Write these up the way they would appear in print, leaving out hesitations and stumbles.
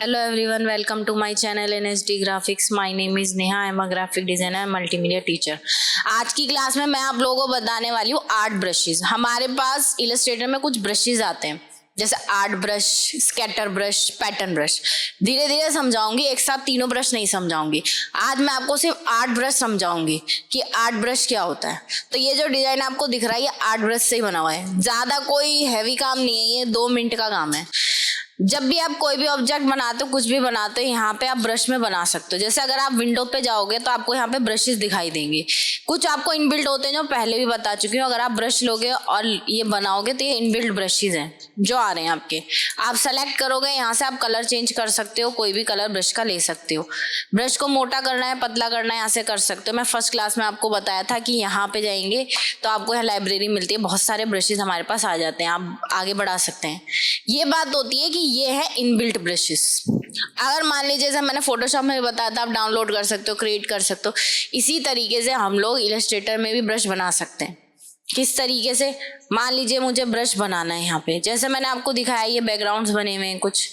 Hello everyone, welcome to my channel NSD Graphics. My name is Neha. I am a graphic designer and multimedia teacher. आज की class में मैं आप लोगों को बताने वाली हूँ आर्ट ब्रशेस। हमारे पास इलस्ट्रेटर में कुछ ब्रशेस आते हैं जैसे art brush, scatter brush, pattern brush. धीरे धीरे समझाऊंगी, एक साथ तीनों ब्रश नहीं समझाऊंगी। आज मैं आपको सिर्फ आर्ट ब्रश समझाऊंगी कि आर्ट ब्रश क्या होता है। तो ये जो डिजाइन आपको दिख रहा है ये आर्ट ब्रश से ही बना हुआ है, ज्यादा कोई हैवी काम नहीं है, ये 2 मिनट का काम है। जब भी आप कोई भी ऑब्जेक्ट बनाते हो, कुछ भी बनाते हो, यहाँ पे आप ब्रश में बना सकते हो। जैसे अगर आप विंडो पे जाओगे तो आपको यहाँ पे ब्रशेस दिखाई देंगे। कुछ आपको इनबिल्ट होते हैं जो पहले भी बता चुकी हूँ। अगर आप ब्रश लोगे और ये बनाओगे तो ये इनबिल्ट ब्रशेस हैं जो आ रहे हैं आपके। आप सेलेक्ट करोगे, यहाँ से आप कलर चेंज कर सकते हो, कोई भी कलर ब्रश का ले सकते हो। ब्रश को मोटा करना है, पतला करना है, यहाँ से कर सकते हो। मैं फर्स्ट क्लास में आपको बताया था कि यहाँ पे जाएंगे तो आपको यहाँ लाइब्रेरी मिलती है, बहुत सारे ब्रशेस हमारे पास आ जाते हैं, आप आगे बढ़ा सकते हैं। ये बात होती है कि ये है इनबिल्ट ब्रशेस। अगर मान लीजिए जैसे मैंने फोटोशॉप में बताया था, आप डाउनलोड कर सकते हो, क्रिएट कर सकते हो। इसी तरीके से हम लोग इलस्ट्रेटर में भी ब्रश बना सकते हैं। किस तरीके से? मान लीजिए मुझे ब्रश बनाना है यहाँ पे, जैसे मैंने आपको दिखाया ये बैकग्राउंड्स बने हुए हैं, कुछ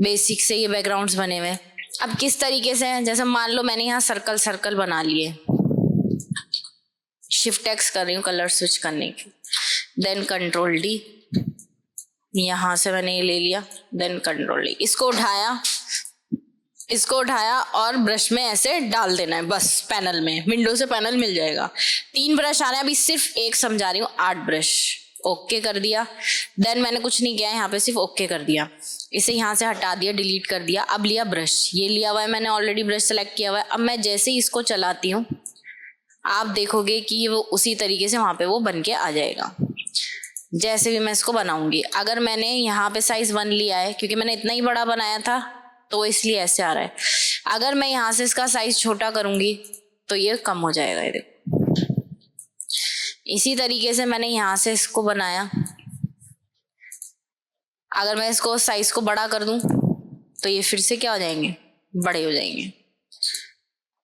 बेसिक से ये बैकग्राउंड्स बने हुए हैं। अब किस तरीके से है, जैसे मान लो मैंने यहाँ सर्कल सर्कल बना लिए, शिफ्ट एक्स कर रही हूँ कलर स्विच करने की, देन कंट्रोल डी, यहां से मैंने ये ले लिया, देन कंट्रोल डी, इसको उठाया और ब्रश में ऐसे डाल देना है बस। पैनल में, विंडो से पैनल मिल जाएगा। 3 ब्रश आ रहे हैं, अभी सिर्फ एक समझा रही हूँ, आर्ट ब्रश। ओके कर दिया, देन मैंने कुछ नहीं किया, यहाँ पे सिर्फ ओके कर दिया, इसे यहाँ से हटा दिया, डिलीट कर दिया। अब लिया ब्रश, ये लिया हुआ है मैंने ऑलरेडी, ब्रश सेलेक्ट किया हुआ है। अब मैं जैसे ही इसको चलाती हूँ आप देखोगे कि वो उसी तरीके से वहां पे वो बन के आ जाएगा जैसे भी मैं इसको बनाऊंगी। अगर मैंने यहाँ पे साइज 1 लिया है, क्योंकि मैंने इतना ही बड़ा बनाया था तो इसलिए ऐसे आ रहा है। अगर मैं यहाँ से इसका साइज छोटा करूंगी तो ये कम हो जाएगा, ये देखो। इसी तरीके से मैंने यहाँ से इसको बनाया, अगर मैं इसको साइज को बड़ा कर दूं तो ये फिर से क्या हो जाएंगे, बड़े हो जाएंगे।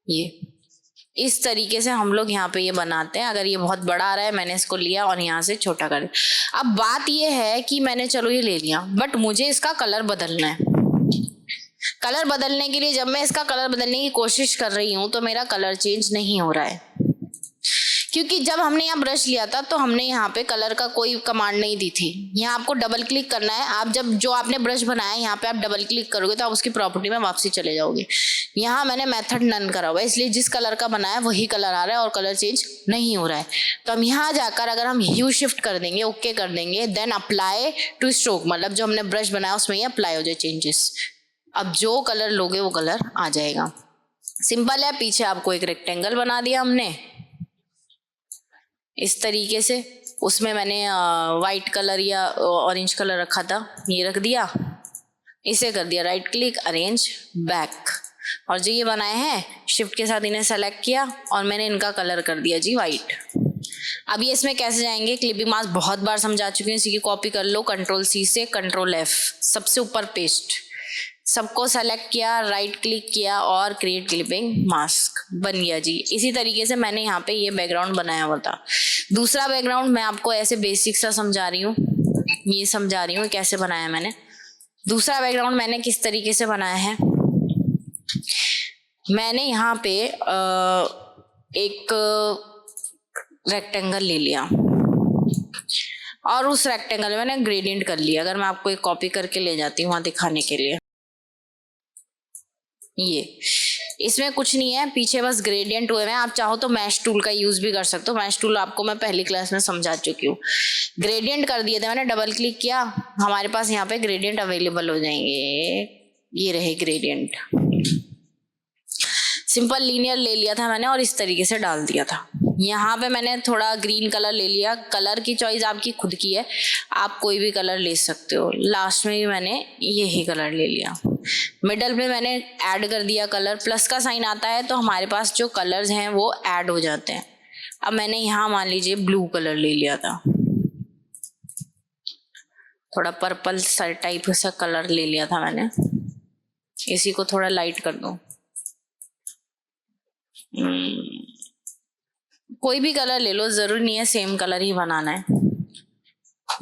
ये इस तरीके से हम लोग यहाँ पे ये बनाते हैं। अगर ये बहुत बड़ा आ रहा है, मैंने इसको लिया और यहाँ से छोटा कर दिया। अब बात ये है कि मैंने चलो ये ले लिया, बट मुझे इसका कलर बदलना है। कलर बदलने के लिए जब मैं इसका कलर बदलने की कोशिश कर रही हूँ तो मेरा कलर चेंज नहीं हो रहा है, क्योंकि जब हमने यहाँ ब्रश लिया था तो हमने यहाँ पे कलर का कोई कमांड नहीं दी थी। यहाँ आपको डबल क्लिक करना है। आप जब जो आपने ब्रश बनाया यहाँ पे आप डबल क्लिक करोगे तो आप उसकी प्रॉपर्टी में वापसी चले जाओगे। यहाँ मैंने मेथड नन करा हुआ है, इसलिए जिस कलर का बनाया वही कलर आ रहा है और कलर चेंज नहीं हो रहा है। तो हम यहाँ जाकर अगर हम ह्यू शिफ्ट कर देंगे, ओके कर देंगे, देन अप्लाई टू स्ट्रोक, मतलब जो हमने ब्रश बनाया उसमें ये अप्लाई हो जाए चेंजेस। अब जो कलर लोगे वो कलर आ जाएगा। सिंपल है। पीछे आपको एक रेक्टेंगल बना दिया हमने इस तरीके से, उसमें मैंने वाइट कलर या ऑरेंज कलर रखा था, ये रख दिया, इसे कर दिया राइट क्लिक, अरेंज बैक, और जो ये बनाए हैं शिफ्ट के साथ इन्हें सेलेक्ट किया और मैंने इनका कलर कर दिया जी वाइट। अब ये इसमें कैसे जाएंगे, क्लिपिंग मास्क बहुत बार समझा चुकी हूँ, इसी की कॉपी कर लो, कंट्रोल सी से कंट्रोल एफ, सबसे ऊपर पेस्ट, सबको सेलेक्ट किया, राइट क्लिक किया और क्रिएट क्लिपिंग मास्क, बन गया जी। इसी तरीके से मैंने यहाँ पे ये बैकग्राउंड बनाया हुआ था। दूसरा बैकग्राउंड मैं आपको ऐसे बेसिक सा समझा रही हूँ, ये समझा रही हूँ कैसे बनाया मैंने। दूसरा बैकग्राउंड मैंने किस तरीके से बनाया है, मैंने यहाँ पे एक रेक्टेंगल ले लिया और उस रेक्टेंगल में मैंने ग्रेडियंट कर लिया। अगर मैं आपको एक कॉपी करके ले जाती हूँ वहां दिखाने के लिए, ये इसमें कुछ नहीं है, पीछे बस ग्रेडियंट हुए हैं। आप चाहो तो मैश टूल का यूज भी कर सकते हो, मैश टूल आपको मैं पहली क्लास में समझा चुकी हूँ। ग्रेडियंट कर दिए थे मैंने, डबल क्लिक किया, हमारे पास यहाँ पे ग्रेडियंट अवेलेबल हो जाएंगे। ये रहे ग्रेडियंट, सिंपल लीनियर ले लिया था मैंने और इस तरीके से डाल दिया था। यहाँ पे मैंने थोड़ा ग्रीन कलर ले लिया, कलर की चॉइस आपकी खुद की है, आप कोई भी कलर ले सकते हो। लास्ट में भी मैंने यही कलर ले लिया। मिडल में मैंने ऐड कर दिया कलर, प्लस का साइन आता है तो हमारे पास जो कलर्स हैं वो ऐड हो जाते हैं। अब मैंने यहाँ मान लीजिए ब्लू कलर ले लिया था, थोड़ा पर्पल सा टाइप सा कलर ले लिया था मैंने, इसी को थोड़ा लाइट कर दो। कोई भी कलर ले लो, जरूरी नहीं है सेम कलर ही बनाना है।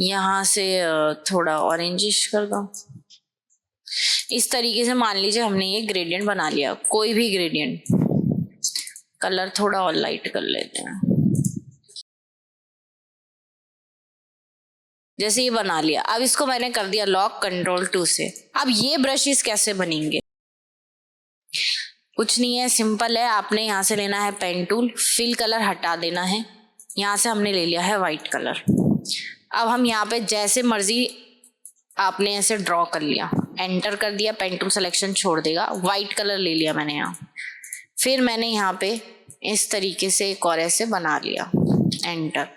यहाँ से थोड़ा ऑरेंजिश कर दो, इस तरीके से मान लीजिए हमने ये ग्रेडियंट बना लिया, कोई भी ग्रेडियंट। कलर थोड़ा और लाइट कर लेते हैं। जैसे ये बना लिया, अब इसको मैंने कर दिया लॉक Ctrl+2 से। अब ये ब्रशेस कैसे बनेंगे? कुछ नहीं है, सिंपल है। आपने यहाँ से लेना है पेन टूल, फिल कलर हटा देना है। यहाँ से हमने ले लिया है वाइट कलर। अब हम यहाँ पे जैसे मर्जी आपने ऐसे ड्रॉ कर लिया, एंटर कर दिया, पेन टूल सिलेक्शन छोड़ देगा। वाइट कलर ले लिया मैंने यहाँ, फिर मैंने यहाँ पे इस तरीके से एक और ऐसे बना लिया, एंटर।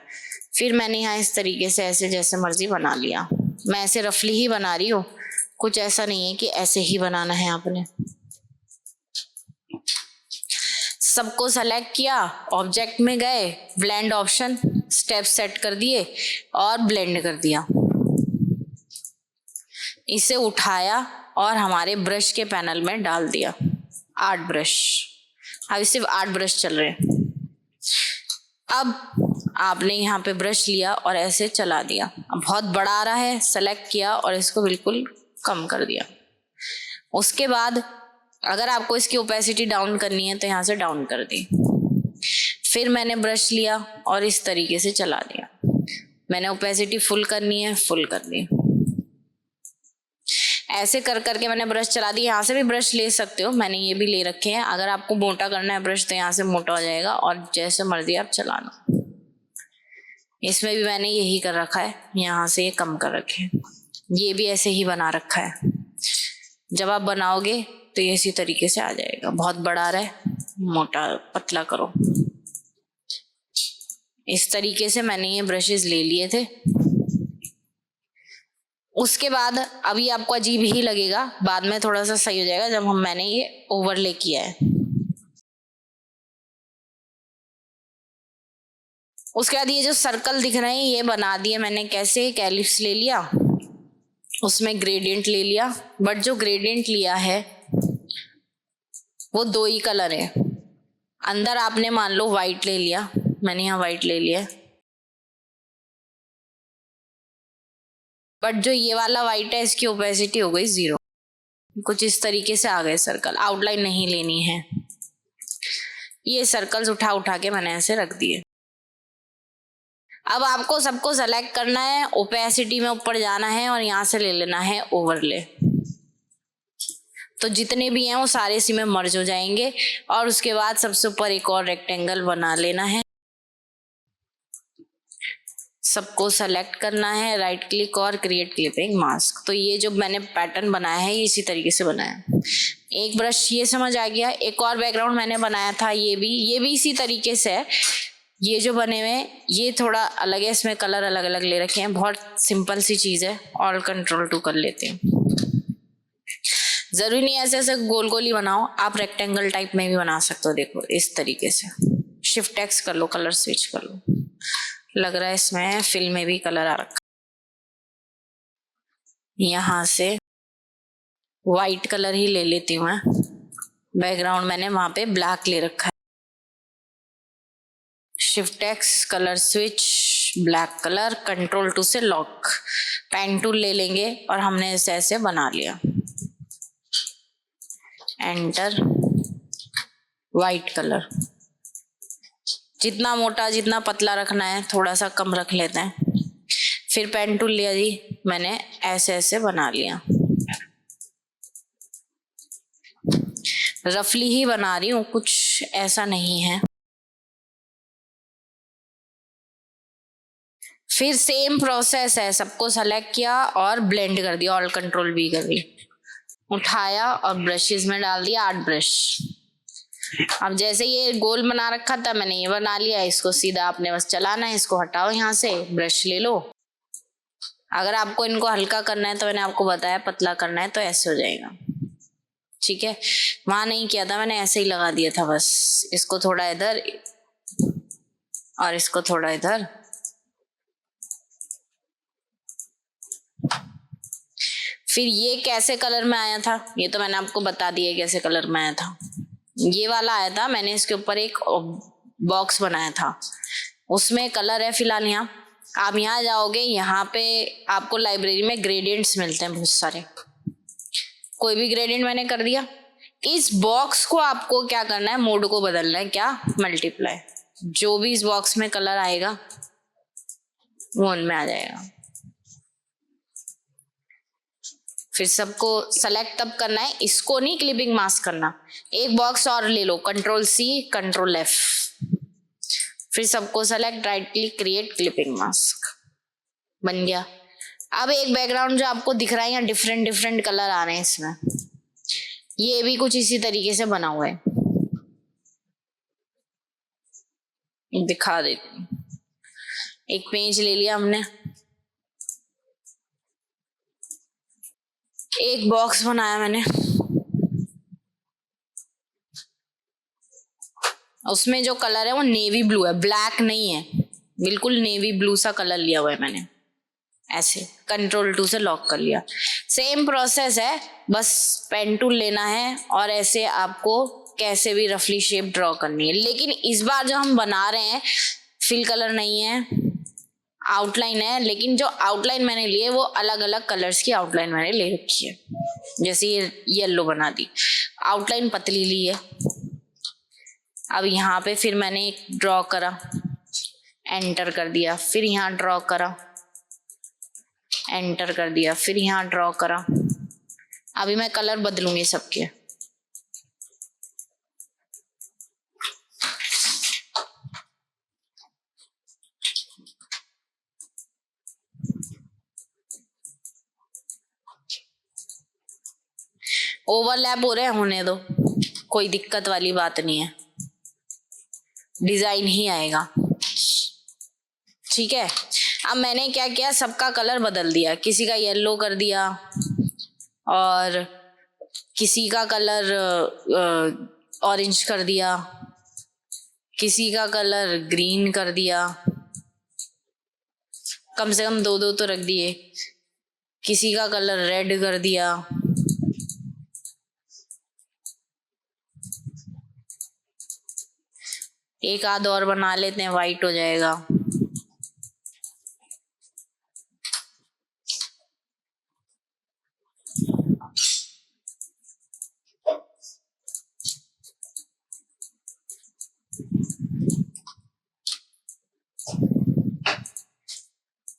फिर मैंने यहाँ इस तरीके से ऐसे जैसे मर्जी बना लिया। मैं ऐसे रफली ही बना रही हूँ, कुछ ऐसा नहीं है कि ऐसे ही बनाना है आपने। सबको सेलेक्ट किया, ऑब्जेक्ट में गए, ब्लेंड ऑप्शन, स्टेप सेट कर दिए और ब्लेंड कर दिया। इसे उठाया और हमारे ब्रश के पैनल में डाल दिया। 8 ब्रश, अभी सिर्फ 8 ब्रश चल रहे हैं। अब आपने यहाँ पे ब्रश लिया और ऐसे चला दिया। अब बहुत बड़ा आ रहा है, सेलेक्ट किया और इसको बिल्कुल कम कर दिया। उसके बाद अगर आपको इसकी ओपेसिटी डाउन करनी है तो यहाँ से डाउन कर दी। फिर मैंने ब्रश लिया और इस तरीके से चला दिया। मैंने ओपेसिटी फुल करनी है, फुल कर दी। ऐसे कर करके मैंने ब्रश चला दी। यहाँ से भी ब्रश ले सकते हो, मैंने ये भी ले रखे हैं। अगर आपको मोटा करना है ब्रश तो यहाँ से मोटा हो जाएगा और जैसे मर्जी आप चलाना। इसमें भी मैंने यही कर रखा है, यहाँ से ये कम कर रखे हैं। ये भी ऐसे ही बना रखा है। जब आप बनाओगे तो ये इसी तरीके से आ जाएगा। बहुत बड़ा आ रहा है, मोटा पतला करो। इस तरीके से मैंने ये ब्रशेस ले लिए थे। उसके बाद अभी आपको अजीब ही लगेगा, बाद में थोड़ा सा सही हो जाएगा जब मैंने ये ओवरले किया है। उसके बाद ये जो सर्कल दिख रहे हैं ये बना दिए मैंने। कैसे? एक एलिप्स ले लिया, उसमें ग्रेडियंट ले लिया, बट जो ग्रेडियंट लिया है वो 2 ही कलर है। अंदर आपने मान लो वाइट ले लिया, मैंने यहाँ वाइट ले लिया, बट जो ये वाला वाइट है इसकी ओपेसिटी हो गई 0। कुछ इस तरीके से आ गए सर्कल। आउटलाइन नहीं लेनी है। ये सर्कल्स उठा उठा के मैंने ऐसे रख दिए। अब आपको सबको सेलेक्ट करना है, ओपेसिटी में ऊपर जाना है और यहाँ से ले लेना है ओवरले। तो जितने भी हैं वो सारे इसी में मर्ज हो जाएंगे। और उसके बाद सबसे ऊपर एक और रेक्टेंगल बना लेना है। सबको सेलेक्ट करना है, राइट क्लिक और क्रिएट क्लिपिंग मास्क। तो ये जो मैंने पैटर्न बनाया है ये इसी तरीके से बनाया है। एक ब्रश ये समझ आ गया। एक और बैकग्राउंड मैंने बनाया था, ये भी इसी तरीके से है। ये जो बने हुए हैं ये थोड़ा अलग है, इसमें कलर अलग अलग ले रखे हैं। बहुत सिंपल सी चीज है, ऑल Ctrl+2 कर लेते हैं। जरूरी नहीं ऐसे ऐसे गोल गोल ही बनाओ, आप रेक्टेंगल टाइप में भी बना सकते हो। देखो इस तरीके से शिफ्ट एक्स कर लो, कलर स्विच कर लो। लग रहा है इसमें फिल में भी कलर आ रखा। यहाँ से वाइट कलर ही ले लेती हूँ मैं। बैकग्राउंड मैंने वहां पे ब्लैक ले रखा है। Shift x, colour switch, black colour, Ctrl+2 से लॉक। पेन टूल ले लेंगे और हमने इसे ऐसे बना लिया। Enter, white colour. जितना मोटा जितना पतला रखना है थोड़ा सा कम रख लेते हैं। फिर पेन टूल लिया जी, मैंने ऐसे ऐसे बना लिया। रफली ही बना रही हूँ, कुछ ऐसा नहीं है। फिर सेम प्रोसेस है, सबको सेलेक्ट किया और ब्लेंड कर दिया, ऑल Ctrl+V कर दी। उठाया और ब्रशेस में डाल दिया 8 ब्रश। अब जैसे ये गोल बना रखा था मैंने ये बना लिया। इसको सीधा आपने बस चलाना है। इसको हटाओ, यहाँ से ब्रश ले लो। अगर आपको इनको हल्का करना है तो मैंने आपको बताया, पतला करना है तो ऐसे हो जाएगा। ठीक है, वहां नहीं किया था मैंने, ऐसे ही लगा दिया था बस। इसको थोड़ा इधर और इसको थोड़ा इधर। फिर ये कैसे कलर में आया था ये तो मैंने आपको बता दिया कैसे कलर में आया था। ये वाला आया था, मैंने इसके ऊपर एक बॉक्स बनाया था, उसमें कलर है फिलहाल। यहाँ आप यहाँ जाओगे, यहाँ पे आपको लाइब्रेरी में ग्रेडियंट्स मिलते हैं बहुत सारे। कोई भी ग्रेडियंट मैंने कर दिया। इस बॉक्स को आपको क्या करना है, मोड को बदलना है, क्या, मल्टीप्लाई। जो भी इस बॉक्स में कलर आएगा वो उनमें आ जाएगा। फिर सबको सेलेक्ट तब करना है, इसको नहीं क्लिपिंग मास्क करना। एक बॉक्स और ले लो, कंट्रोल सी कंट्रोल एफ, फिर सबको select, right click, create clipping mask, बन गया। अब एक बैकग्राउंड जो आपको दिख रहा है, यहाँ डिफरेंट डिफरेंट कलर आ रहे हैं इसमें, ये भी कुछ इसी तरीके से बना हुआ है, दिखा देती हूँ। एक पेज ले लिया हमने, एक बॉक्स बनाया मैंने, उसमें जो कलर है वो नेवी ब्लू है, ब्लैक नहीं है, बिल्कुल नेवी ब्लू सा कलर लिया हुआ है मैंने। ऐसे कंट्रोल 2 से लॉक कर लिया। सेम प्रोसेस है, बस पेन टूल लेना है और ऐसे आपको कैसे भी रफली शेप ड्रॉ करनी है। लेकिन इस बार जो हम बना रहे हैं फिल कलर नहीं है, आउटलाइन है, लेकिन जो आउटलाइन मैंने ली है वो अलग अलग कलर्स की आउटलाइन मैंने ले रखी है। जैसे ये येलो बना दी, आउटलाइन पतली ली है। अब यहाँ पे फिर मैंने एक ड्रॉ करा, एंटर कर दिया, फिर यहाँ ड्रॉ करा, एंटर कर दिया, फिर यहाँ ड्रॉ करा। अभी मैं कलर बदलूंगी सबके। ओवरलैप हो रहे हैं, होने दो, कोई दिक्कत वाली बात नहीं है, डिजाइन ही आएगा। ठीक है, अब मैंने क्या किया, सबका कलर बदल दिया, किसी का येलो कर दिया और किसी का कलर ऑरेंज कर दिया, किसी का कलर ग्रीन कर दिया, कम से कम 2-2 तो रख दिए, किसी का कलर रेड कर दिया, एक आध और बना लेते हैं, वाइट हो जाएगा।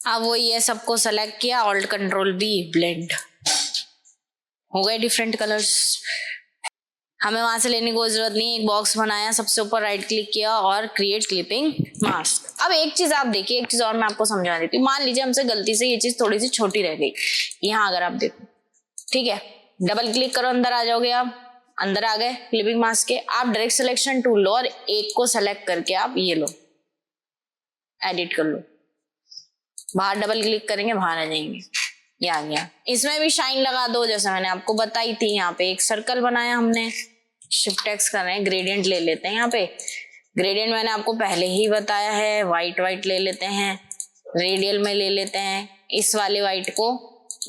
अब वो ये सबको सेलेक्ट किया, ऑल्ट कंट्रोल बी, ब्लेंड, हो गए डिफरेंट कलर्स। हमें वहां से लेने की कोई जरूरत नहीं है, एक बॉक्स बनाया, सबसे ऊपर राइट क्लिक किया और क्रिएट क्लिपिंग मास्क। अब एक चीज आप देखिए, एक चीज और मैं आपको समझा देती हूँ। मान लीजिए हमसे गलती से ये चीज थोड़ी सी छोटी रह गई, यहाँ अगर आप देखो, ठीक है, डबल क्लिक करो, अंदर आ जाओगे आप, अंदर आ गए क्लिपिंग मास्क के। आप डायरेक्ट सिलेक्शन टूल लो और एक को सेलेक्ट करके आप ये लो, एडिट कर लो, बाहर डबल क्लिक करेंगे, बाहर आ जाएंगे, ये आ गया। इसमें भी शाइन लगा दो, जैसे मैंने आपको बताई थी। यहाँ पे एक सर्कल बनाया हमने, शिफ्ट एक्स कर रहे हैं, ग्रेडियंट ले लेते हैं। यहाँ पे ग्रेडियंट मैंने आपको पहले ही बताया है, वाइट वाइट ले लेते हैं, रेडियल में ले लेते हैं। इस वाले वाइट को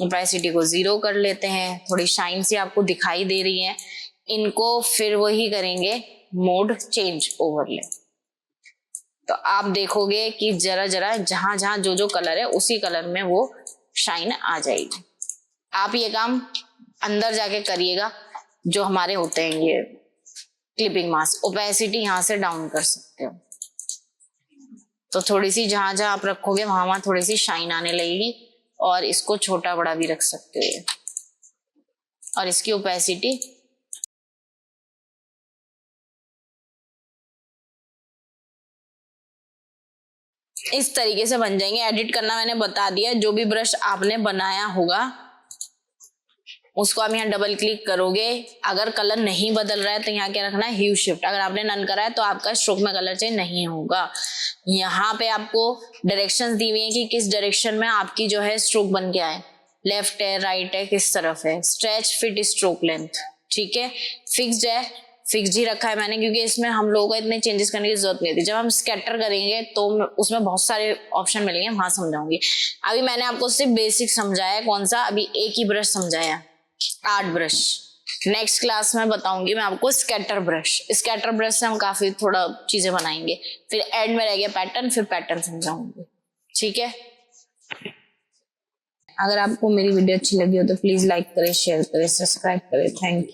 ओपेसिटी को 0 कर लेते हैं, थोड़ी शाइन सी आपको दिखाई दे रही है। इनको फिर वही करेंगे, मोड चेंज ओवरले, तो आप देखोगे कि जरा जरा जहां जहां जो जो कलर है उसी कलर में वो शाइन आ जाएगी। आप ये काम अंदर जाके करिएगा, जो हमारे होते हैं ये क्लिपिंग मास्क। ओपेसिटी यहां से डाउन कर सकते हो, तो थोड़ी सी जहां जहां आप रखोगे वहां वहां थोड़ी सी शाइन आने लगेगी। और इसको छोटा बड़ा भी रख सकते हो ये, और इसकी ओपेसिटी इस तरीके से बन जाएंगे। एडिट करना मैंने बता दिया, जो भी ब्रश आपने बनाया होगा उसको आप यहाँ डबल क्लिक करोगे। अगर कलर नहीं बदल रहा है तो यहाँ क्या रखना है, ह्यू शिफ्ट। अगर आपने नन करा है तो आपका स्ट्रोक में कलर चेंज नहीं होगा। यहाँ पे आपको डायरेक्शंस दी हुई है कि किस डायरेक्शन में आपकी जो है स्ट्रोक बन के आए, लेफ्ट है, राइट है, किस तरफ है। स्ट्रेच, फिट, स्ट्रोक लेंथ, ठीक है, फिक्स्ड है, फिक्स्ड ही रखा है मैंने, क्योंकि इसमें हम लोगों को इतने चेंजेस करने की जरूरत नहीं थी। जब हम स्कैटर करेंगे तो उसमें बहुत सारे ऑप्शन मिलेंगे, वहां समझाऊंगी। अभी मैंने आपको सिर्फ बेसिक समझाया, कौन सा, अभी एक ही ब्रश समझाया, आर्ट ब्रश। नेक्स्ट क्लास में बताऊंगी मैं आपको स्कैटर ब्रश। स्कैटर ब्रश से हम काफी थोड़ा चीजें बनाएंगे। फिर एंड में रह गया पैटर्न, फिर पैटर्न समझाऊंगी, ठीक है। अगर आपको मेरी वीडियो अच्छी लगी हो तो प्लीज लाइक करें, शेयर करें, सब्सक्राइब करें। Thank you.